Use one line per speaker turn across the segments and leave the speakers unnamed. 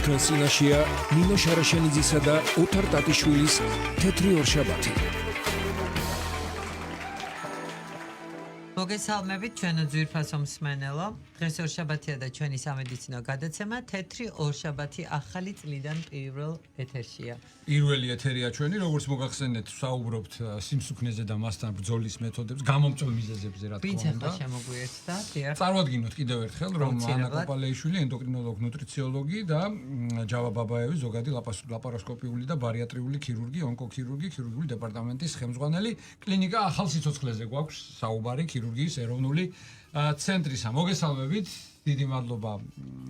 თქვენ წინაშეა ნინო შარაშენიძისა და ოთარ ტატიშვილის თეთრი ორშაბათი.
მოგესალმებით ჩვენო ძვირფასო მსმენელო. დღეს ორშაბათია და ჩვენი სამედიცინო გადაცემა თეთრი ორშაბათი ახალი წლიდან პირველ ეთერშია.
პირველი ეთერია ჩვენი, როგორც მოგახსენეთ, ვსაუბრობთ სიმსუქნეზე და მასთან ბრძოლის მეთოდებზე, გამომწვევ მიზეზებზე, რა თქმა უნდა.
ვინც ახლა შემოგვიერთდა?
წარმოვადგინოთ კიდევ ერთხელ, რომ ანა კოპალეიშვილი, ენდოკრინოლოგი, ნუტრიციოლოგი და ჯავა ბაბაევი, ზოგადი ლაპაროსკოპიული და ბარიატრიული ქირურგი, ონკოქირურგი, ქირურგიული დეპარტამენტის ხელმძღვანელი, კლინიკა ახალ სიცოცხლეზე გვაქვს საუბარი ქირურგიის ეროვნული ცენტრისა. მოგესალმებით, დიდი მადლობა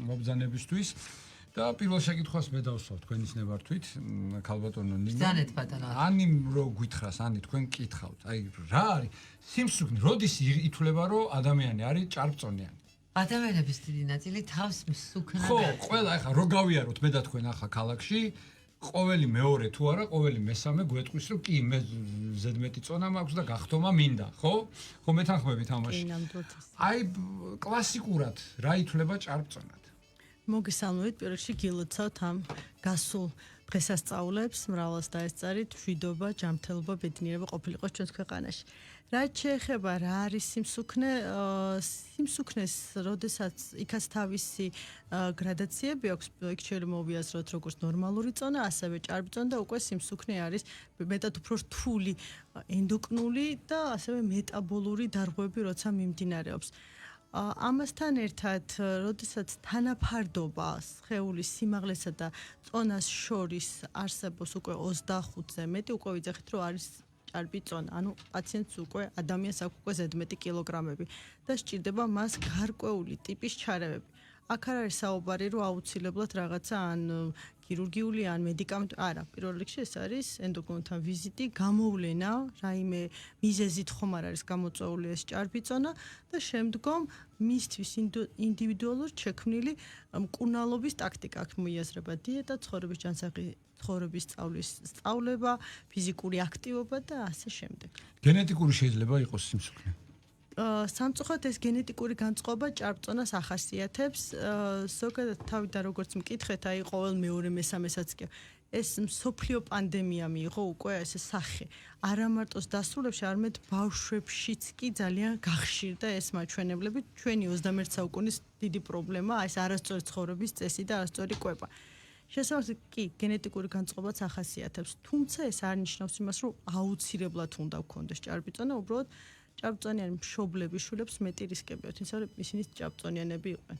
მობრძანებისთვის. და პირველ შეკითხვას მე დავსვავ თქვენის ნებართვით, ქალბატონო ნინო.
ბრძანეთ ბატონო.
ანი რო გითხრას, ანი თქვენ კითხავთ. აი რა არის სიმსუქნე, როდის ითვლება რომ ადამიანი არის ჭარბწონიანი?
ადამიანების დიდი ნაწილი თავს მსუქნად
ხო, ყველა ახლა რო გავიაროთ მე და თქვენ ახლა ქალაქში, ყოველი მეორე თუ არა, ყოველი მესამე გვეტყვის რომ კი მე ზედმეტი წონა მაქვს და გახტომა მინდა, ხო? ხო მეთანხმებით ამაში. აი კლასიკურად რა ითვლება ჭარბწონად?
მოგესალმებით, პირველ რიგში გილოცავთ ამ გასულ დღესასწაულებს, მრავლას დაესწარით, მშვიდობა, ჯანმრთელობა, ბედნიერება ყოფილიყო ჩვენს ქვეყანაში. რაც შეეხება რა არის სიმსუქნე, სიმსუქნეს, როდესაც იქაც თავისი გრადაციები აქვს, იქ შეიძლება მოვიაზროთ როგორც ნორმალური წონა, ასევე ჭარბი წონა და უკვე სიმსუქნე არის მეტად უფრო რთული ენდოკრინული და ასევე მეტაბოლური დარღვევები, როცა მიმდინარეობს. ამასთან ერთად, როდესაც თანაფარდობა სხეულის სიმაღლესა და წონას შორის არსებობს უკვე 25-ზე მეტი, უკვე ვიძახით, რომ არის ჭარბი წონა. ანუ პაციენტს უკვე ადამიანს აქვს უკვე ზედმეტი კილოგრამები და სჭირდება მას გარკვეული ტიპის ჩარევები. აქ არ არის საუბარი, რომ აუცილებლად რაღაცა ან ქირურგიული ან მედიკამენტი, არა, პირველ რიგში ეს არის ენდოკრინოლოგთან ვიზიტი, გამოვლენა, რაიმე მიზეზით ხომ არ არის გამოწვეული ეს ჭარბი წონა და შემდგომ მისთვის ინდივიდუალურად შექმნილი მკურნალობის ტაქტიკა, აქ მოიაზრება დიეტა, ცხოვრების ჯანსაღი ცხოვრების სწავლის სწავლება, ფიზიკური აქტივობა და ასე შემდეგ.
გენეტიკური შეიძლება იყოს სიმსუქნე?
სამწუხაროდ ეს გენეტიკური განწყობა ჭარბწონას ახასიათებს. ზოგადად თავიდან როგორც მკითხეთ, აი ყოველ მეორე მესამესაც კი ეს მსოფლიო პანდემია მიიღო უკვე ეს სახე. არა მარტოს დასრულებში, არამედ ბავშვებშიც კი ძალიან გახშირდა ეს მაჩვენებლები. ჩვენი 21 საუკუნის დიდი პრობლემაა ეს არასწორი ცხოვრების წესი და არასწორი კვება. შესაბამისად კი გენეტიკური განწყობაც ახასიათებს. თუმცა ეს არ ნიშნავს იმას, რომ აუცილებლად უნდა გქონდეს ჭარბი წონა, უბრალოდ ჭარბწონიანი მშობლები შვილებს მეტი რისკები აქვს, ისე რომ ისინი ჭარბწონიანები იყვნენ.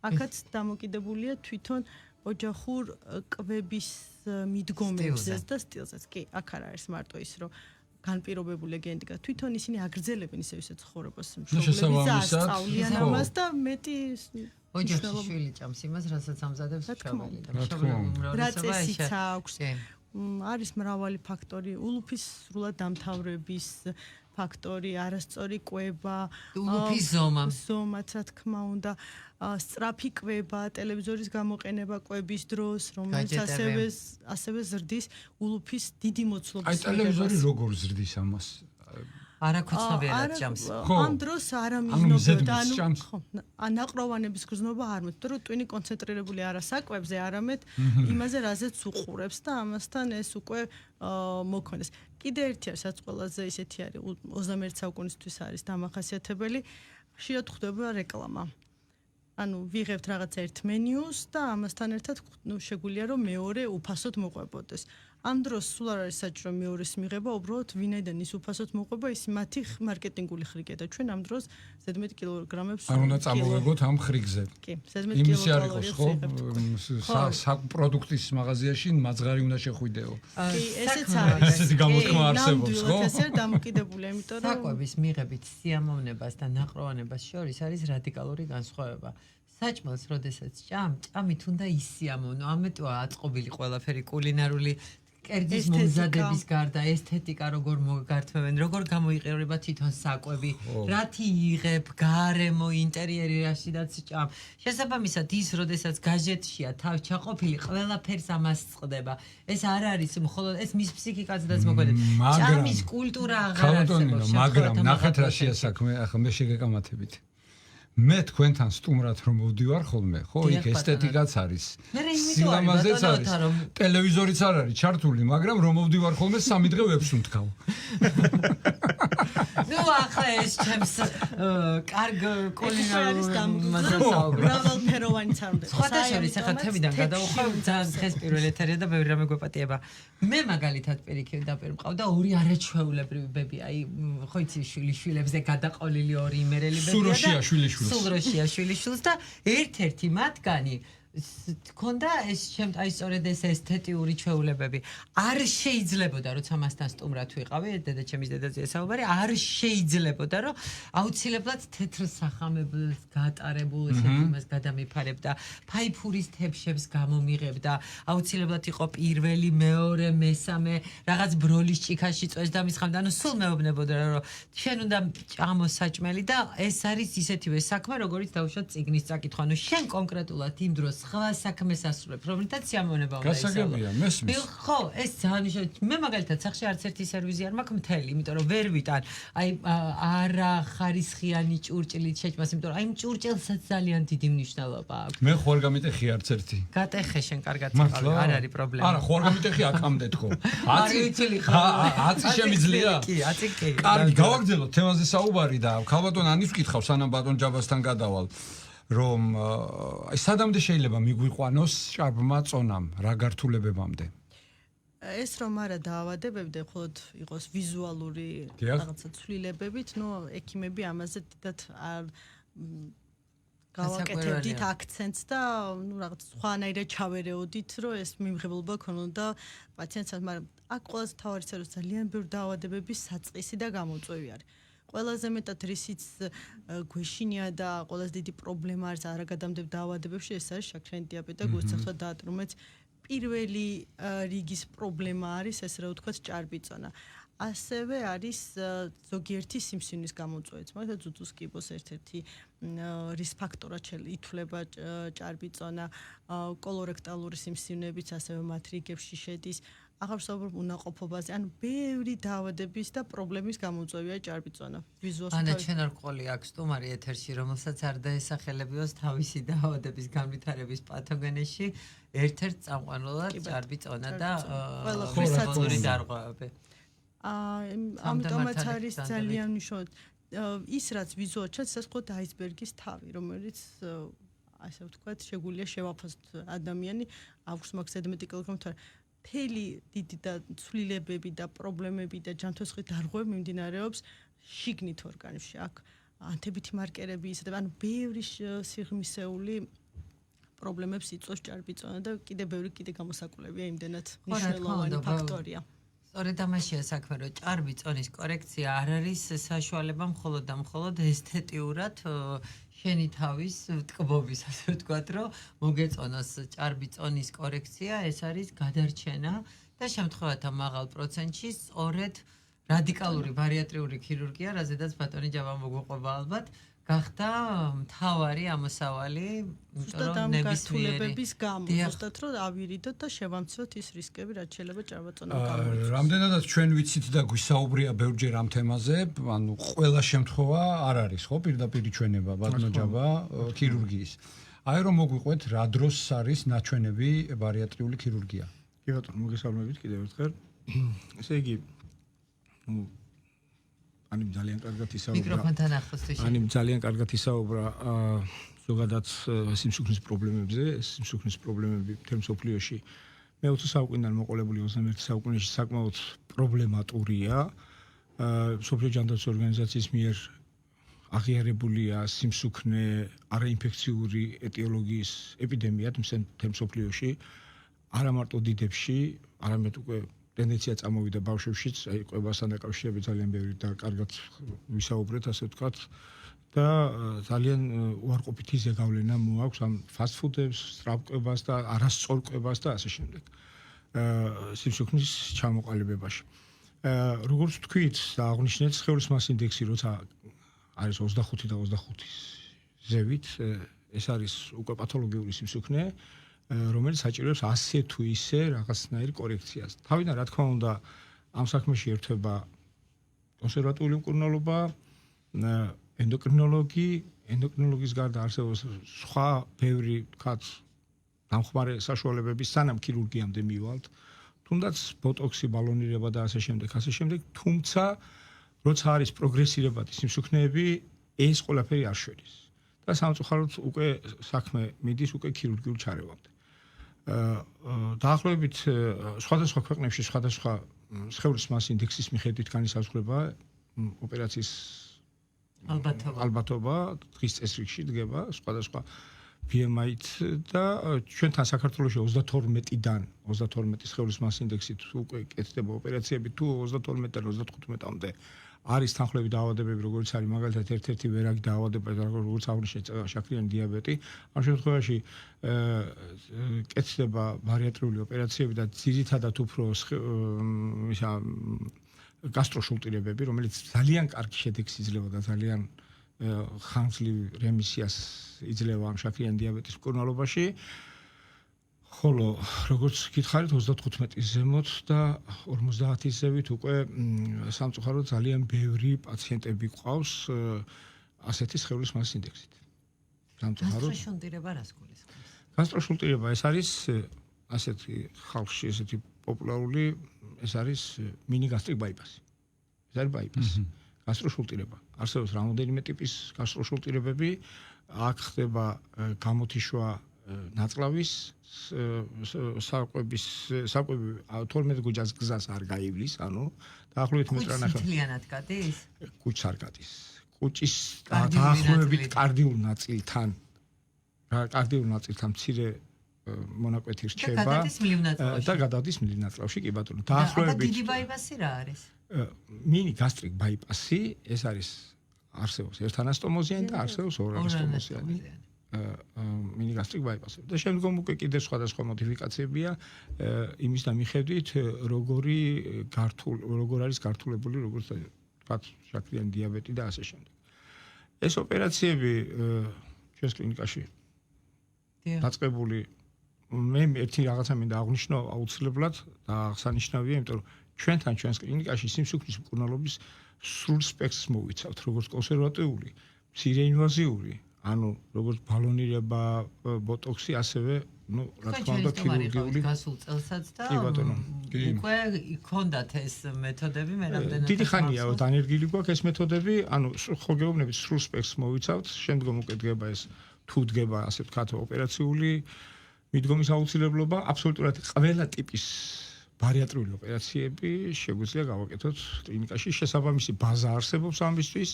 აქაც დამოკიდებულია თვითონ ოჯახურ კვების მიდგომებზე და სტილზეც. კი, აქ არ არის მარტო ის, რომ განპირობებული გენეტიკა, თვითონ ისინი აგრძელებენ ისე ცხოვრებას მშობლების ასწავლიან ამას და მეტი
ოჯახში შვილი ჭამს იმას, რასაც ამზადებს მშობელი და მშობლები
რა წესიც აქვს. არის მრავალი ფაქტორი, ულუფის სრულად დამთავრების ფაქტორი, არასწორი კვება,
ულუფის ზომა,
რა თქმა უნდა, სწრაფი კვება, ტელევიზორის გამოყენება კვების დროს, რომელიც ასევე ზრდის ულუფის დიდი მოცულობის.
აი ტელევიზორი როგორ ზრდის ამას?
არაქუცნობიერად ჭამს.
ამ დროს არ ამიზნობდა, ანუ ნაყროვანების გრძნობა არ მოწდა, რომ ტვინი კონცენტრირებული არა საკვებზე, არამედ იმაზე, რაზეც უყურებს და ამასთან ეს უკვე მოქმედებს. კიდე ერთი არის, რაც ყველაზე ისეთი არის, 21 საუკუნისთვის არის დამახასიათებელი, ხშირად ხდება რეკლამა. ანუ ვიღებთ რაღაც ერთ მენიუს და ამასთან ერთად შეგვიძლია რომ მეორე უფასოდ მოყვებოდეს. ამ დროს სულ არ არის საჭირო მეორეს მიღება, უბრალოდ ვინაიდან ის უფასოდ მოყვება, ის მათი მარკეტინგული ხრიგია და ჩვენ ამ დროს ზედმეტი კილოგრამებს
არ უნდა წამოვეგოთ ამ ხრიგზე.
კი, ზედმეტი კილოგრამებს
ხო, საპროდუქტის მაღაზიაში მაძღარი უნდა შეხვიდეო.
კი, ესეც არის.
ესეთი გამოთქმა არსებობს, ხო?
ესე დამოკიდებულია, იმიტომ რომ
საკვების მიღებით სიამოვნებას და ნაყროვანებას შორის არის რადიკალური განსხვავება. საჭმელს, როდესაც ჭამით უნდა ისიამოვნო, ამიტოა აწყობილი ყველაფერი კულინარული კერძის მომზადების გარდა, ესთეტიკა როგორ მოგართმევენ, როგორ გამოიყურება თვითონ საკვები, რათი იღებ, გარემო, ინტერიერი რაშიდაც ჭამ. შესაბამისად ის, როდესაც გაჟეტშია თავ ჩაყოფილი, ყველაფერს ამას წყდება. ეს არ არის მხოლოდ ეს მის ფსიქიკაზედაც მოგვედებს. ჭამის კულტურა აღარ არსებობს.
მაგრამ ნახეთ რა შეასაქმე, ახლა მე შეგეკამათებით. მე თქვენთან სტუმრად რომ მოვდივარ ხოლმე, ხო, იქ ესთეტიკაც არის. სილამაზეც არის. ტელევიზორიც არ არის ჩართული, მაგრამ რომ მოვდივარ ხოლმე 3 დღე ვებს ვთქავ.
ნუ ახლა ეს ჩემს კარგ კულინარულ მასალას.
მრავალფეროვანი წარმოდება.
სხვადასხვა ახლა თემიდან გადავხვევ ძალიან დღეს პირველ ეთერია და ბევრი რამე გვეპატიება. მე მაგალითად პირიქით მყავდა 2 არაჩვეულებრივი ბები, აი ხო იცი შვილიშვილებზე გადაყოლილი 2 იმერელი ბებია და
სუროშია შვილიშვილს.
სუროშია შვილიშვილს და ერთ-ერთი მათგანი ქონდა ეს აი სწორედ ეს ესთეტიური ჩვეულებები. არ შეიძლებოდა როცა მასთან სტუმრად ვიყავი, დედაჩემის დედაზე საუბარი, არ შეიძლებოდა რომ აუცილებლად თეთრ სახამებელს გატარებულ ესეთ იმას გადამიფარებდა, ფაიფურის თებშებს გამომიღებდა, აუცილებლად იყო პირველი, მეორე, მესამე, რაღაც ბროლის ჭიქაში წვეს და მისხამდა, ანუ სულ მეუბნებოდა რომ შენ უნდა ჭამოს საჭმელი და ეს არის ისეთივე საქმე, როგორიც დავუშვათ წიგნის წაკითხვა. ანუ შენ კონკრეტულად იმ დროს სხვა საქმეს ასრულებ, რომლითაც სიამოვნება უნდა ისწავლო.
გასაგებია, მესმის.
ხო, ეს ძალიან მე მაგალითად სახში არც ერთი სერვიზი არ მაქვს მთელი, იმიტომ რომ ვერ ვიტან. აი არა ხარისხიანი ჭურჭლით შეჭმას, იმიტომ რომ აი იმ ჭურჭელსაც ძალიან დიდი მნიშვნელობა აქვს.
მე ხო არ გამიტეხი არც ერთი.
გატეხე შენ კარგად იყავი, არ არის პრობლემა.
არა, ხო არ გამიტეხი აქამდე თქო. აცი შემიძლია?
კი, აცი კი.
კარგი, გავაგრძელოთ თემაზე საუბარი და ქალბატონ ანის ვკითხავ სანამ ბატონ ჯაბასთან გადავალ. რომ აი სადამდე შეიძლება მიგვიყვანოს ჭარბმა წონამ რა გართულებებამდე
ეს რომ არა დაავადებები და მხოლოდ იყოს ვიზუალური რაღაცა ცვლილებებით, ნუ ექიმები ამაზე დიდად არ გავაკეთებდით აქცენტს და ნუ რაღაც სხვანაირად ჩავერეოდით, რომ ეს მიმღებლობა ქონოდა პაციენტს, მაგრამ აქ ყველაზე თავარი ის არის ძალიან ბევრი დაავადებების საწყისი და გამოწვევი არის. ყველაზე მეტად რისიც გვეშინია და ყველაზე დიდი პრობლემა არის არაგადამდებ დაავადებებში, ეს არის შაქრიანი დიაბეტი და გულწრფელთა დაატრუმეც პირველი რიგის პრობლემა არის ეს რა ვთქვათ ჭარბიწონა. ასევე არის ზოგიერთი სიმსივნის გამოწვევიც, მაგალითად ძუძუს კიბოს ერთ-ერთი რის ფაქტორად ითვლება ჭარბიწონა, კოლორექტალური სიმსივნებიც ასევე მათ რიგებში შედის. აღარ ვსაუბრობ უნაყოფობაზე, ანუ ბევრი დაავადების და პრობლემის გამოწვევია ჭარბიწონა.
ანა ჩვენ არ ყოლი აქვს სტუმარი ეთერში, რომელსაც არ დაესახელებიოს თავისი დაავადების განვითარების პათოგენეში, ერთ-ერთ წამყვანულად ჭარბიწონა და ხორცული დარღვევები.
ამიტომაც არის ძალიან მნიშვნელოვანი ის რაც ვიზუალურად ჩანს, ეს აისბერგის თავი, რომელიც ასე ვთქვათ, შეგვიძლია შევაფასოთ ადამიანი აქვს მაგ ზედმეტი კილოგრამთან მთელი დიდი და ცვლილებები და პრობლემები და ჯანმრთელობის დარღვევა მიმდინარეობს შიგნით ორგანიზმში. აქ ანთებითი მარკერები ისე და ანუ ბევრი სიღრმისეული პრობლემებს იწვევს ჭარბიწონა და კიდე ბევრი გამოსაკულებია იმდენად მნიშვნელოვანი ფაქტორია.
სწორედ ამაშია საქმე, რომ ჭარბიწონის კორექცია არ არის საშუალება მხოლოდ და მხოლოდ ესთეტიურად შენი თავის ტკბობის, ასე ვთქვათ, რომ მოგეწონოს ჭარბიწონის კორექცია, ეს არის გადარჩენა და შემთხვევათა მაღალ პროცენტში სწორედ რადიკალური ბარიატრიული ქირურგია, რაზედაც ბატონი ჯაბა მოგვიყვება ალბათ, გახდა მთავარი ამოსავალი,
იმიტომ რომ ნებისმიერი გამო, ზუსტად რომ ავირიდოთ და შევამციროთ ის რისკები, რაც შეიძლება ჭარბაწონა გამოიწვიოს.
რამდენადაც ჩვენ ვიცით და გვისაუბრია ბევრჯერ ამ თემაზე, ანუ ყველა შემთხვევა არ არის, ხო, პირდაპირ ჩვენება ბატონო ჯაბა ქირურგიის. აი რომ მოგვიყვეთ, რა დროს არის ნაჩვენები ბარიატრიული ქირურგია?
კი ბატონო, მოგესალმებით კიდევ ერთხელ. ესე იგი, ნუ ani ძალიან კარგად ისაუბრა.
მიკროფონთან ახლოს თუ შეიძლება.
ani ძალიან კარგად ისაუბრა ზოგადად სიმსუქნის პრობლემებზე, სიმსუქნის პრობლემები მთელ მსოფლიოში მე-20 საუკუნიდან მოყოლებული 21 საუკუნეში საკმაოდ პრობლემატურია. მსოფლიო ჯანდაცვის ორგანიზაციის მიერ აღიარებულია სიმსუქნე არაინფექციური ეტიოლოგიის ეპიდემიად მთელ მსოფლიოში, არა მარტო დიდებში, არამედ უკვე ტენდენცია წამოვიდა ბავშვებშიც, აი ყვებასთან დაკავშირებით ძალიან ბევრი და კარგად ვისაუბრეთ, ასე ვთქვათ. და ძალიან უარყოფითი ზეგავლენა მოაქვს ამ ფასტ ფუდებს, სწრაფკვებას და არასწორკვებას და ასე შემდეგ. სიმსუქნის ჩამოყალიბებაში. როგორც ვთქვით და აღნიშნეთ, სხეულის მას ინდექსი როცა არის 25 და 25-ის ზევით, ეს არის უკვე პათოლოგიური სიმსუქნე, რომელიც საჭიროებს ასე თუ ისე რაღაცნაირ კორექციას. თავიდან რა თქმა უნდა, ამ საქმეში ერთვება კონსერვატიული მკურნალობა, ენდოკრინოლოგი, ენდოკრინოლოგის გარდა არსებობს სხვა ბევრი თქვათ დამხმარე საშუალებები სანამ ქირურგიამდე მივალთ, თუნდაც ბოტოქსი, ბალონირება და ასე შემდეგ, თუმცა როცა არის პროგრესირებადი სიმსუქნეები, ეს ყველაფერი არ შედის. და სამწუხაროდ უკვე საქმე მიდის უკვე ქირურგიულ ჩარევამდე. დაახლოებით სხვადასხვა ქვეყნებში სხვადასხვა სხეულის მასის ინდექსის მიხედვით განისაზღვრება ოპერაციის ალბათობა, დღის წესრიგში დგება სხვადასხვა BMI-ით და ჩვენთან საქართველოში 32-დან 32 სხეულის მასის ინდექსით უკვე კეთდება ოპერაციები, თუ 32-დან 35-მდე არის თანხლები დაავადებები, როგორც არის მაგალითად ერთ-ერთი ვერაგი დაავადება, როგორც აღნიშნეთ შაქრიანი დიაბეტი. ამ შემთხვევაში კეთდება ბარიატრიული ოპერაციები და ძირითადად უფრო გასტროშულტირებები, რომელიც ძალიან კარგი შედეგს იძლევა და ძალიან ხანგრძლივ რემისიას იძლევა ამ შაქრიანი დიაბეტის მკურნალობაში. ხოლო როგორც გითხარით 35-ის ზემოთ და 50-ის ზევით უკვე სამწუხაროდ ძალიან ბევრი პაციენტები ყავს ასეთი სხეულის მასის ინდექსით. სამწუხაროდ
გასტროშულტირება რას გულისხმობს?
გასტროშულტირება ეს არის ასეთი ხალხში ესეთი პოპულარული ეს არის მინი გასტრიკ ბაიპასი. ეს არის ბაიპასი. გასტროშულტირება. არსებობს რამოდენიმე ტიპის გასტროშულტირებები, აქ ხდება გამოთიშვა ნაწლავის საკვები 12 გუჯას გზას არ გაივლის, ანუ დაახლოებით მეტრანახევარი.
კუჭისთლიანად გადის?
კუჭს არ გადის. კუჭის დაახლოებით კარდიულ ნაწილთან მცირე მონაკვეთი რჩება და გადადის მილ ნაწლავში, კი ბატონო.
დაახლოებით დიდი ბაიპასი რა არის?
მინი გასტრიკ ბაიპასი, ეს არის არსებობს ერთანასტომოზიანი და არსებობს ორანასტომოზიანი. მინი გასტრიკ ბაიპასი. და შემდგომ უკვე კიდევ სხვადასხვა მოდიფიკაციებია იმის დამიხედვით, როგორ არის გართულებული, როგორც თქვათ, შაქრიანი დიაბეტი და ასე შემდეგ. ეს ოპერაციები ჩვენს კლინიკაში დაწყებული მე ერთი რაღაცა მინდა აღვნიშნო აუცილებლად და აღსანიშნავია, იმიტომ რომ ჩვენთან ჩვენს კლინიკაში სიმსუქნის მკურნალობის სრულ სპექტრს მოვიცავთ, როგორც კონსერვატიული, მცირე ინვაზიური, ანუ როგორც ბალონირება, ბოტოქსი, ასევე, რა თქმა უნდა, ქირურგიული
გასულ წელსაც და უკვე იქონდათ ეს მეთოდები მე რამდენად
დიდი ხანია დანერგილი გვაქვს ეს მეთოდები, ანუ ხო გეუბნებით სრულ სპექტრს მოვიცავთ, შემდგომ უკვე დგება ეს თუ დგება ასე ვთქვათ ოპერაციული მიდგომის აუცილებლობა, აბსოლუტურად ყველა ტიპის ბარიატრიული ოპერაციები შეგვიძლია გავაკეთოთ კლინიკაში, შესაბამისი ბაზა არსებობს ამისთვის,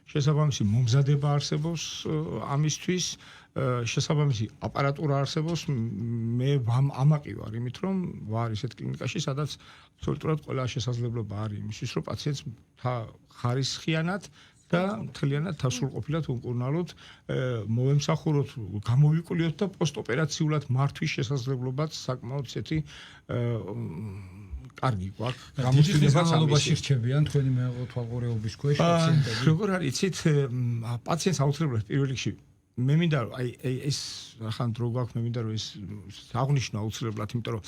შესაბამისი მომზადება არსებობს ამისთვის, შესაბამისი აპარატურა არსებობს. მე ამაყი ვარ იმით, რომ ვარ ისეთ კლინიკაში, სადაც აბსოლუტურად ყველა შესაძლებლობა არის იმისთვის, რომ პაციენტს ხარისხიანად და მთლიანად თავსრულყოფილად უმკურნალოთ, მოვემსახუროთ, გამოვიკვლიოთ და პოსტოპერაციულად მართვის შესაძლებლობაც საკმაოდ ისეთი კარგი გვაქვს.
გამოცდილებაც ამაში რჩებიან თქვენი მეოთვალყურეობის ქვეშ პაციენტები.
როგორ არის, იცით, პაციენტს აუცილებლად პირველ რიგში მე მინდა რომ ეს ახლა დრო გვაქვს, მე მინდა რომ ეს აღნიშნო აუცილებლად, იმიტომ რომ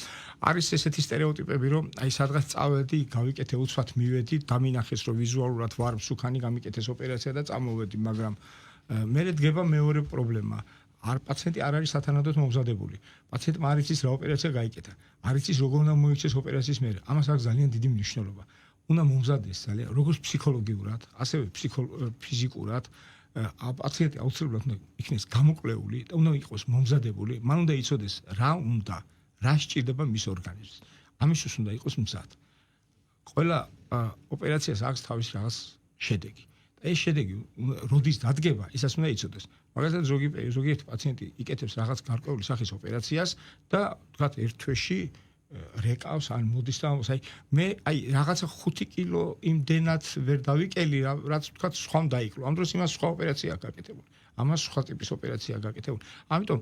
არის ესეთი სტერეოტიპები, რომ სადღაც წავედი, გავიკეთე უცბად მივედი, დამინახეს რომ ვიზუალურად ვარ მსუქანი, გამიკეთეს ოპერაცია და წამოვედი, მაგრამ მერე დგება მეორე პრობლემა. პაციენტი არ არის სათანადოდ მომზადებული. პაციენტმა არ იცის რა ოპერაცია გაიკეთა. არ იცის როგორ უნდა მოიქცეს ოპერაციის მერე. ამას აქვს ძალიან დიდი მნიშვნელობა. უნდა მომზადდეს ძალიან, როგორც ფსიქოლოგიურად, ასევე ფიზიკურად. პაციენტი აუცილებლად უნდა იქნეს გამოკვლეული და უნდა იყოს მომზადებული. მან უნდა იცოდეს რა სჭირდება მის ორგანიზმს. ამისთვის უნდა იყოს მზად. ყველა ოპერაციას აქვს თავის რაღაც შედეგი. და ეს შედეგი როდის დადგება, ისაც უნდა იცოდეს. მაგალითად ზოგიერთი პაციენტი იკეთებს რაღაც გარკვეული სახის ოპერაციას და თქვათ ერთ თვეში რეკავს ან მოდის და მე რაღაცა 5 კილო იმდენად ვერ დავიკელი, რაც თქვათ სხვამ დაიკლო. ამ დროს იმას სხვა ოპერაცია გაკეთებული. ამას სხვა ტიპის ოპერაცია გაკეთებული. ამიტომ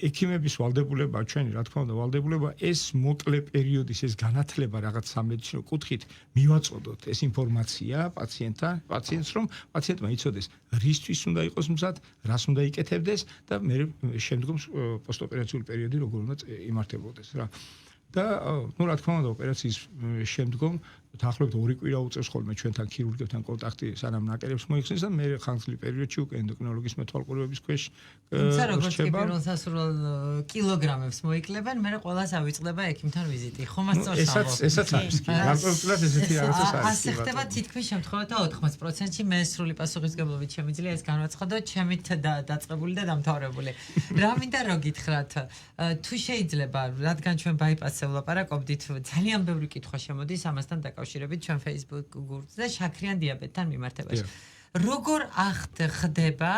ექიმების ვალდებულება, ჩვენი რა თქმა უნდა ვალდებულება ეს მოკლე პერიოდის ეს განათლება რაღაც სამედიცინო კუთხით მივაწოდოთ ეს ინფორმაცია პაციენტს, რომ პაციენტმა იცოდეს რისთვის უნდა იყოს მზად, რას უნდა იკეთებდეს და მე შემდგომ პოსტოპერაციული პერიოდი როგორ უნდა იმართებოდეს რა. და ну რა თქმა უნდა ოპერაციის შემდგომ დაახლოებით 2 კვირა უწევს ხოლმე ჩვენთან ქირურგებთან კონტაქტი სანამ ნაკერებს მოიხსნის და მე ხანგრძლივ პერიოდში უკვე ენდოკრინოლოგის მეთვალყურებების ქვეშ
თუმცა როგორც კი პირველ სასურველ კილოგრამებს მოიკლებენ მე ყველას ავიწყდება ექიმთან ვიზიტი ხომ ასწორს ამბობ
ესაც არის კი გარკვეულად ესეთი რაღაცა არის
ასე ხდება თითქმის შემთხვევათა 80%-ში მე სრული პასუხისგებლობით შემიძლია ეს განვაცხადო ჩემით დაწყებული და დამთავრებული რა მინდა რო გითხრათ თუ შეიძლება რადგან ჩვენ ბაიპასზე ვლაპარაკობდით ძალიან ბევრი კითხვა შემოდის ამასთან დაკავშირებით ჩვენ Facebook გურდზე შაქრიან დიაბეტთან მიმართებაში როგორ ხდება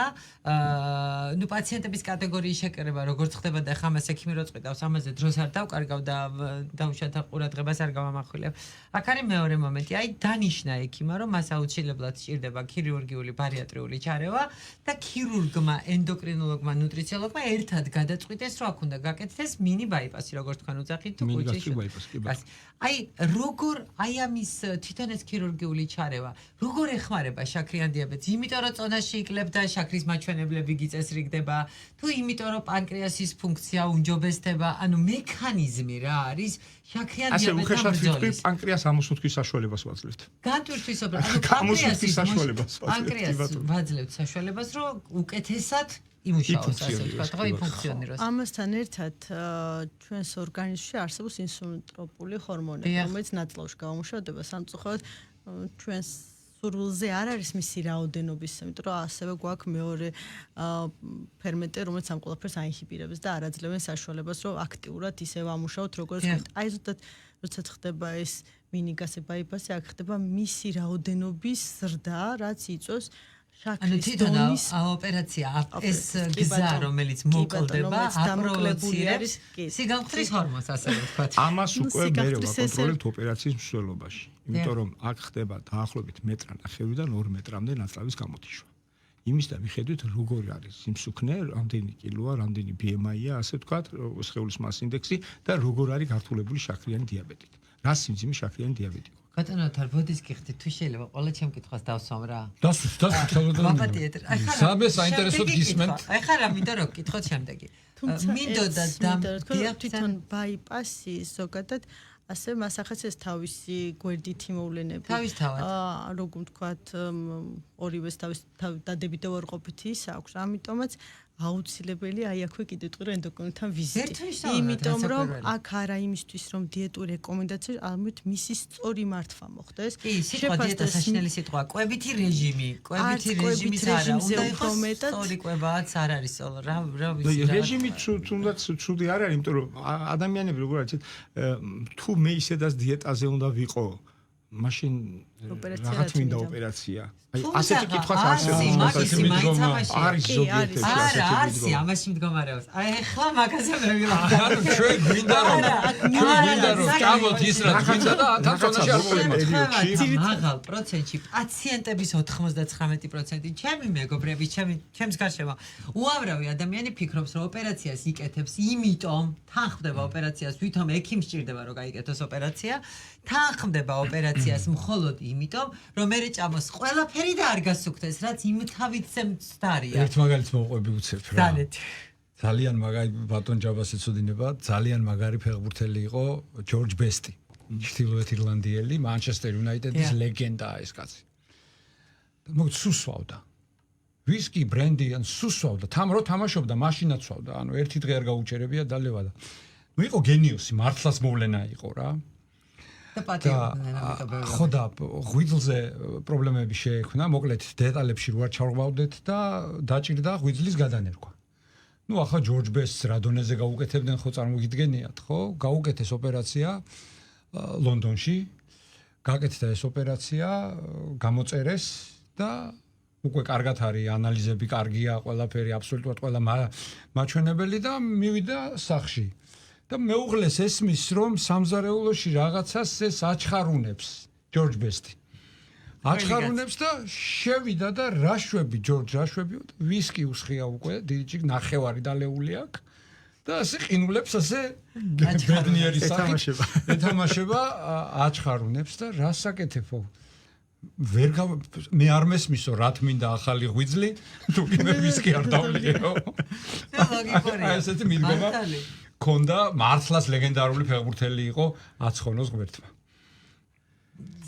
ნუ პაციენტების კატეგორიის შეკრება როგორც ხდება და ხა მას ექიმი რო წყვიტავს ამაზე დროს არ დავკარგავ და დავუშვათ ყურადღებას არ გავამახვილებ აქ არის მეორე მომენტი აი დანიშნა ექიმა რომ მას აუცილებლად სჭირდება ქირურგიული ბარიატრიული ჩარევა და ქირურგმა ენდოკრინოლოგმა ნუტრიციოლოგმა ერთად გადაწყვიტეს რომ აქ უნდა გაკეთდეს მინი ბაიპასი როგორც თქვენ უძახით თუ კუჭი აი როგორ აი ამის თვითონ ეს ქირურგიული ჩარევა როგორ ეხმარება შაქრიან დიაბეტს იმიტომ რომ წონაში იკლებდა შაქრის მაჩვენებლები გიწესრიგდება თუ იმიტომ რომ პანკრეასის ფუნქცია უნჯობესდება ანუ მექანიზმი რა არის შაქრიან დიაბეტთან ბრძოლის
პანკრეას ამოსუნთქვის საშუალებას ვაძლევთ
განტვირთვისობა ანუ
ამოსუნთქვის საშუალებას
პანკრეას ვაძლევთ საშუალებას რომ უკეთესად იმუშაოს ასე ვთქვათ ხო იფუნქციონიროს
ამასთან ერთად ჩვენს ორგანიზმში არსებობს ინსულინოტროპული ჰორმონები რომელიც ნაწლავში გამომუშავდება სამწუხაროდ ჩვენს სურვილზე არ არის მისი რაოდენობის, იმიტომ რომ ასევე გვაქვს მეორე ფერმენტი, რომელიც ამ ყველაფერს აინჰიბირებს და არ აძლევენ საშუალებას, რომ აქტიურად ისევ ამუშაოთ, როგორც აი ზუსტად როცა ხდება ეს მინიგასე ბაიპასი, აქ ხდება მისი რაოდენობის ზრდა, რაც იწვევს შაქრის დონის
ოპერაცია ეს გზა რომელიც მოკლდება აპროვოცირებს სიგამხრის ჰორმონს ასე ვთქვათ.
ამას უკვე მე ვაკონტროლებთ ოპერაციის მსვლელობაში. იმიტომ რომ აქ ხდება დაახლოებით მეტრ-ნახევრიდან 2 მეტრამდე ნაწლავის გამოთიშვა. იმის და მიხედვით როგორი არის სიმსუქნე, რამდენი კილოა, რამდენი BMI-ია, ასე ვთქვათ, სხეულის მას ინდექსი და როგორ არის გართულებული შაქრიანი დიაბეტით. რა სიმძიმე შაქრიანი დიაბეტი.
ბატონო თარბოდის გიხდით თუ შეიძლება ყველა ჩემ კითხვას დავსვამ რა.
დასვით
მაპატიეთ.
სამე საინტერესოდ გისმენთ.
ეხლა რა მინდა რომ გკითხოთ შემდეგი. მინდოდა
თვითონ ბაიპასი ზოგადად ასე მას ახასიათებს თავისი გვერდითი მოვლენები. როგორ ვთქვათ, ორივეს თავის დადებითი და უარყოფითი ის აქვს. ამიტომაც აუცილებელი აი აქვე კიდე ტყურო ენდოკრინთან ვიზიტი. იმიტომ რომ აქ არა იმისთვის რომ დიეტური რეკომენდაცია, ალბათ მისი სწორი მართვა მოხდეს.
კი, სიტყვა დიეტა საშინელი სიტყვა. კვებითი რეჟიმი, კვებითი რეჟიმის არა, უნდა იყოს სწორი კვებაც არ არის. რა ვიცი რა.
რეჟიმი თუნდაც ცუდი არ არის, იმიტომ რომ ადამიანები როგორ არის, თუ მე ისედაც დიეტაზე უნდა ვიყო, მაშინ რაღაც მინდა ოპერაცია. აი ასეთი კითხვაც არსებობს. არის ზოგიერთი
არა, ამაში მდგომარეობს. აი ახლა მაგაზე მე ვილაპარაკ.
ანუ ჩვენ გვინდა რომ გავოთ ის რა გვინდა და 1000 წონაში არ მოიმართოთ.
მაღალ პროცენტში პაციენტების 99%, ჩემი მეგობრები, ჩემს გარშემო უამრავი ადამიანი ფიქრობს, რომ ოპერაციას იკეთებს, იმიტომ თან ხდება ოპერაციას, ვითომ ექიმს სჭირდება რომ გაიკეთოს ოპერაცია, თან ხდება ოპერაციას მხოლოდ იმიტომ, რომ მე ჭამოს ყველაფერი და არ გასუქდეს, რაც იმ თავიდზე მცდარია.
ერთ მაგალითს მოვყვები უცებ რა. ძალიან მაგარი ბატონ ჯაბას ეცოდინება, ძალიან მაგარი ფეხბურთელი იყო ჯორჯ ბესტი, ჩრდილოეთ ირლანდიელი, მანჩესტერ იუნაიტედის ლეგენდაა ეს კაცი. მოგ სუსვავდა. ვისკი, ბრენდი ან სუსვავდა, რო თამაშობდა, მაშინაც სვავდა, ანუ ერთი დღე არ გაუჩერებია და ლევადა. ნუ იყო გენიოსი, მართლაც მოვლენა იყო რა. ხო და ღვიძლზე პრობლემები შეექმნა, მოკლედ დეტალებში რო არ ჩავღვავდეთ და დაჭირდა ღვიძლის გადანერგვა. ნუ ახლა ჯორჯ ბესტს რა დონეზე გაუკეთებდნენ, ხო წარმოგიდგენიათ, ხო? გაუკეთეს ოპერაცია ლონდონში. გაკეთდა ეს ოპერაცია, გამოწერეს და უკვე კარგად არის ანალიზები, კარგია, ყველაფერი აბსოლუტურად ყველა მაჩვენებელი და მივიდა სახლში. და მეუღლეს ესმის რომ სამზარეულოში რაღაცას ეს აჩხარუნებს ჯორჯ ბესტი. აჩხარუნებს და შევიდა და რაშვები ჯორჯ რაშვები ვისკი უსხია უკვე დიდი ნახევარი დალეული აქვს და ასე ყინულებს ასე ბედნიერი სახით ეთამაშება აჩხარუნებს და რას აკეთებო მე არ მესმისო რა თმინდა ახალი ღვიძლი თუ კი მე ვისკი არ დავლიეო.
ლოგიკურია.
ესეთი მიდგომა ქონდა მართლაც ლეგენდარული ფეხბურთელი იყო აცხონოს ღმერთმა.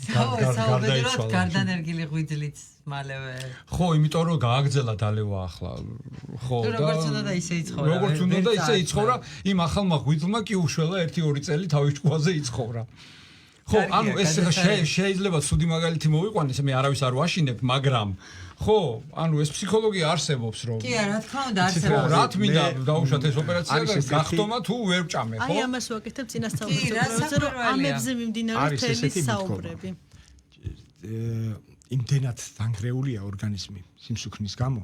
საუბედროდ გარდანერგილი ღვიძლიც მალევე.
ხო, იმიტომ რომ გააგრძელა დალევა ახლა. ხო,
და როგორც უნდა და ისე იცხოვრა.
როგორც უნდა და ისე იცხოვრა, იმ ახალმა ღვიძლმა კი უშველა 1-2 წელი თავის ჭკუაზე იცხოვრა. ხო, ანუ ეს შეიძლება ცუდი მაგალითი მოვიყვანეს, მე არავის არ ვაშინებ, მაგრამ ხო, ანუ ეს ფსიქოლოგია არსებობს, რომ
კი, რა თქმა უნდა არსებობს.
რა თმინდა დაუშვათ ეს ოპერაცია და გახტომა თუ ვერ ვჭამე, ხო?
აი ამას ვაკეთებ წინასწავლებზე, რომ ამებზე მიმდინარე თემის საუბრები.
იმდენად დანგრეულია ორგანიზმი სიმსუქნის გამო,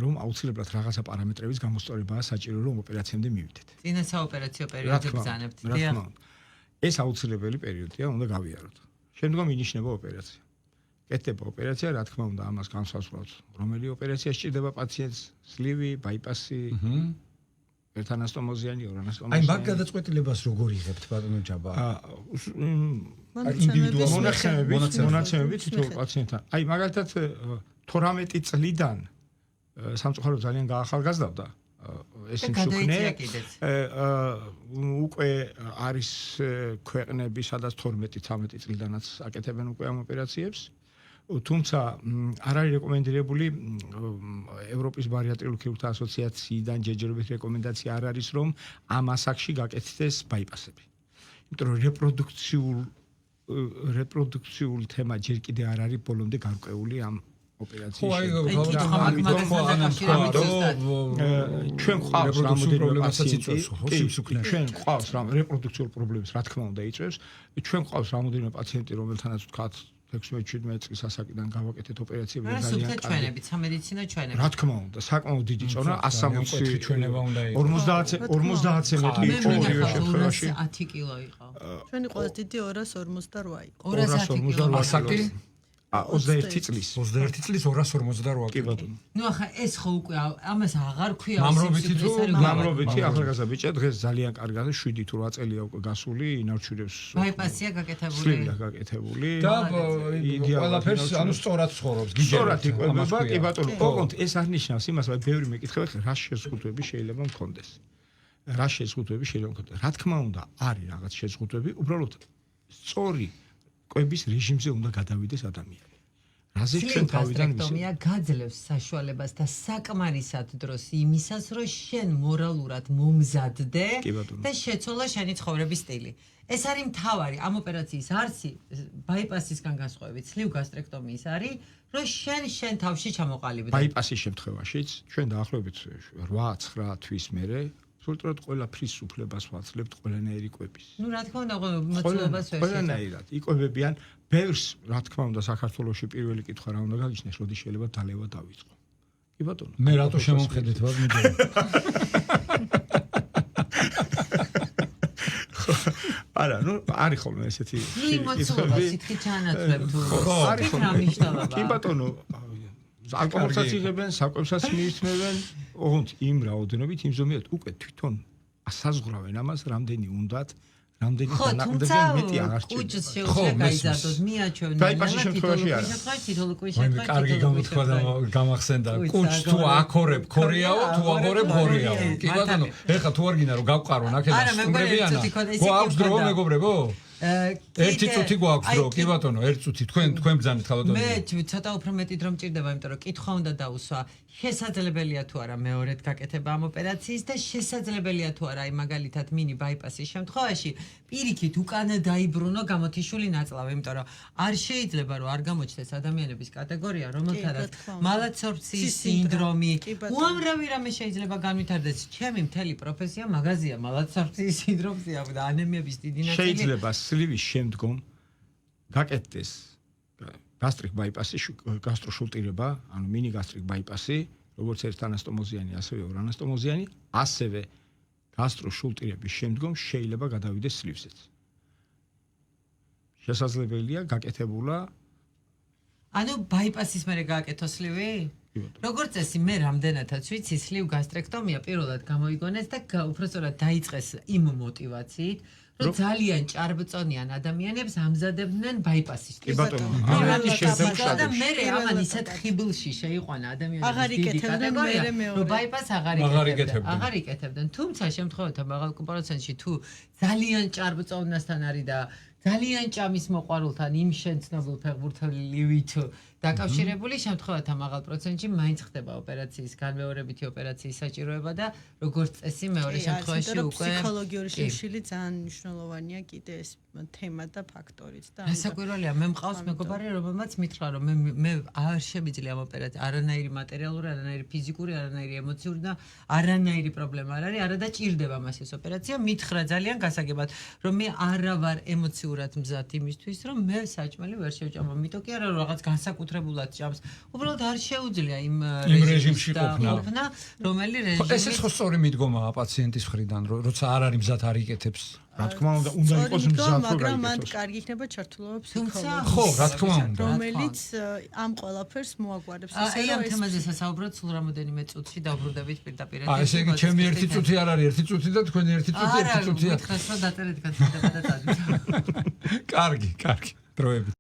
რომ აუცილებლად რაღაცა პარამეტრების გამოსწორებაა საჭირო, რომ ოპერაციამდე მივიდეთ.
წინა საოპერაციო პერიოდში ბრძანებთ.
ეს აუცილებელი პერიოდია, უნდა გავიაროთ. შემდგომ ინიშნება ოპერაცია. კეთდება ოპერაცია, რა თქმა უნდა, ამას განსაზღვრავს, რომელი ოპერაცია სჭირდება პაციენტს, სლივი, ბაიპასი, ერთანასტომოზიანი, ორანასტომოზიანი.
აი, მაგ გადაწყვეტილებას როგორ იღებთ, ბატონო ჯაბა?
მონაცემები თითოეულ პაციენტთან. აი, მაგალითად 12 წლიდან სამწუხაროდ ძალიან გაახალგაზრდა ეს სიმსუქნე. უკვე არის ქვეყნები, სადაც 12-13 წლიდანაც აკეთებენ უკვე ამ ოპერაციებს. თუმცა არ არის რეკომენდირებული ევროპის ბარიატრიული ქირურგთა ასოციაციიდან ჯერჯერობით რეკომენდაცია არ არის, რომ ამ ასაკში გაკეთდეს ბაიპასები. იმიტომ რომ რეპროდუქციულ თემა ჯერ კიდე არ არის ბოლომდე გარკვეული ამ ოპერაციის. ჩვენ ყავს რამოდენიმე პაციენტი, ჩვენ ყავს რეპროდუქციულ პრობლემებს, რა თქმა უნდა იწვევს. ჩვენ ყავს რამოდენიმე პაციენტი, რომელთანაც ვთქვათ 16-17 წლის ასაკიდან გავაკეთეთ ოპერაციები და ძალიან კარგი.
ჩვენები, სამედიცინო ჩვენები.
რა თქმა უნდა, საკმაოდ დიდი წონა 160
ჩვენება უნდა იყოს.
50 მეტრი იყო ორივე შემთხვევაში.
10 კილო იყო.
ჩვენი ყველაზე დიდი 258 იყო.
258
ასაკი
21 წლის.
21 წლის 258
კი ბატონო.
ნუ ახლა ეს ხო უკვე ამას აღარ ქვია
მამრობითი თუ
მამრობითი ახალგაზრდა ბიჭია დღეს ძალიან კარგად 7 თუ 8 წელია უკვე გასული ინარჩუნებს
ბაიპასია გაკეთებული.
სლივია გაკეთებული.
და ყველაფერს ანუ სწორად ცხოვრობს,
სწორად იკვებება, კი ბატონო. ოღონდ ეს არ ნიშნავს იმას, რომ ბევრი მეკითხება რა შეზღუდვები შეიძლება მქონდეს. რა შეზღუდვები შეიძლება მქონდეს. რა თქმა უნდა, არის რაღაც შეზღუდვები, უბრალოდ სწორი კვების რეჟიმზე უნდა გადავიდეს ადამიანი. რაზე ჩვენ თავიდან
გასტრექტომია გაძლევს საშუალებას და საკმარისად დროს იმისას, რომ შენ მორალურად მომზადდე და შეცვალა შენი ცხოვრების სტილი. ეს არის მთავარი ამ ოპერაციის არსი, ბაიპასისგან განსხვავებით, სლივ გასტრექტომიის არის, რომ შენ თავში ჩამოყალიბდე.
ბაიპასის შემთხვევაშიც ჩვენ დაახლოებით 8-9 თვის მერე სულტრად ყველაფრის უფლებას ვაძლევთ ყველანაირი კვების.
ნუ რა თქმა უნდა, მოცულობას ვერ
ყველანაირად იკვებებიან. ბევრს, რა თქმა უნდა, საქართველოში პირველი კითხვა რა უნდა გაგიჩნდეს, როდი შეიძლება დალევა დავიწყო. კი ბატონო.
მე რატო შემომხედეთ ვარ მე?
არა, ნუ არის ხოლმე ესეთი
მოცულობა სითხი ჩანაცვლებ თუ
არის
რა მნიშვნელობა?
კი ბატონო, ალკოჰოლსაც იღებენ, საკვებსაც მიირთმევენ, ოღონდ იმ რაოდენობით, იმ ზომიერ უკვე თვითონ ასაზღვრავენ ამას, რამდენი უნდათ, რამდენი დანაკლდები მეტი აღარ
სჭირდება. კუჭს შეუძლია გაიზარდოს, მიაჩვენონ.
ბაიპასის შემთხვევაში არა.
შეხვედრა
კარგი გამოთქვა და გამახსენდა. კუჭს თუ აქორებ ქორიაო, თუ აღორებ ქორიაო. კი ბატონო, ეხლა თუ არ გინდა რომ გავყარონ აქედან სტუმრებიანა. გვაქვს დრო მეგობრებო? ერთი წუთი გვაქვს დრო, კი ბატონო, ერთი წუთი თქვენ ბძანეთ ხალხო.
მე ცოტა უფრო მეტი დრო მჭირდება, იმიტომ რომ კითხვა უნდა დაუსვა. შესაძლებელია თუ არა მეორედ გაკეთება ამ ოპერაციის და შესაძლებელია თუ არა აი მაგალითად მინი ბაიპასის შემთხვევაში პირიქით უკანა დაიბრუნო გამოთიშული ნაწლავი, იმიტომ რომ არ შეიძლება რომ არ გამოჩნდეს ადამიანების კატეგორია, რომელთანაც მალაცორფციის სინდრომი, უამრავი რამე შეიძლება განვითარდეს. ჩემი მთელი პროფესია მაგაზია მალაცორფციის სინდრომზეა და ანემიების დიდი ნაწილი.
შეიძლება სლივის შემდგომ გაკეთდეს გასტრიკ ბაიპასი, გასტროშულტირება, ანუ მინი გასტრიკ ბაიპასი, როგორც ერთანასტომოზიანი, ასევე ორანასტომოზიანი, ასევე გასტროშულტირების შემდგომ შეიძლება გადავიდეს სლივზეც. შესაძლებელია გაკეთებულა.
ანუ ბაიპასის მერე გააკეთო სლივი? როგორც წესი, მე რამდენადაც ვიცი, სლივ გასტრექტომია პირველად გამოიგონეს და უпростоრად დაიწყეს იმ мотивაციით, რომ ძალიან ჭარბწონიან ადამიანებს ამზადებდნენ ბაიპასის.
კი ბატონო,
ბატონო,
ამათი შეერთება
და
შტატებში.
მე ამან ისეთ ხიბლში შეიყვანა
აღარ
ადამიანების დიდი
იკეთებდნენ
კატეგორია,
მერე მეორე.
რომ ბაიპას
აღარ
აღარ
იკეთებდნენ.
აღარ იკეთებდნენ. თუმცა შემთხვევათა მაღალ პროცენტში თუ ძალიან ჭარბწონასთან არის და ძალიან ჭამის მოყვარულთან იმ შენ ცნობილ ფეხბურთელივით დაკავშირებული შემთხვევათა მაღალ პროცენტში მაინც ხდება ოპერაციის განმეორებითი ოპერაციის საჭიროება და როგორც წესი მეორე შემთხვევაში უკვე
ფსიქოლოგიური შიმშილი ძალიან მნიშვნელოვანია კიდე ეს თემა და ფაქტორიც და
გასაკვირველია მე მყავს მეგობარი რომელმაც მითხრა რომ მე არ შემიძლია ამ ოპერაცია არანაირი მატერიალური არანაირი ფიზიკური არანაირი ემოციური და არანაირი პრობლემა არ არის არა და ჭირდება მას ეს ოპერაცია მითხრა ძალიან გასაგებად რომ მე არა ვარ ემოციურად მზად იმისთვის რომ მე საჭმელი ვერ შევჭამ ამიტომ კი არა რომ რაღაც განსაკუთრებულად ჭამს უბრალოდ არ შეუძლია იმ
რეჟიმში ყოფნა
რომელი რეჟიმი
ეს ხო სწორი მიდგომაა პაციენტის მხრიდან როცა არ არის მზად არ იკეთებს
რა თქმა უნდა იყოს მზად რომ
მაგრამ მან
გაიგეთოს.
კარგი იქნება ჩართულობა
თუმცა
ფსიქოლოგიის
ხო რა თქმა უნდა
რომელიც ამ ყველაფერს მოაგვარებს
აი ამ თემაზე სასაუბრად სულ რამოდენიმე წუთში დავბრუნდებით პირდაპირ
ესე იგი ჩემი ერთი წუთი არ არის ერთი წუთი და თქვენი ერთი წუთი ერთი წუთია
მითხრას რომ დაწერეთ განცხადება და წადით
კარგი დროებით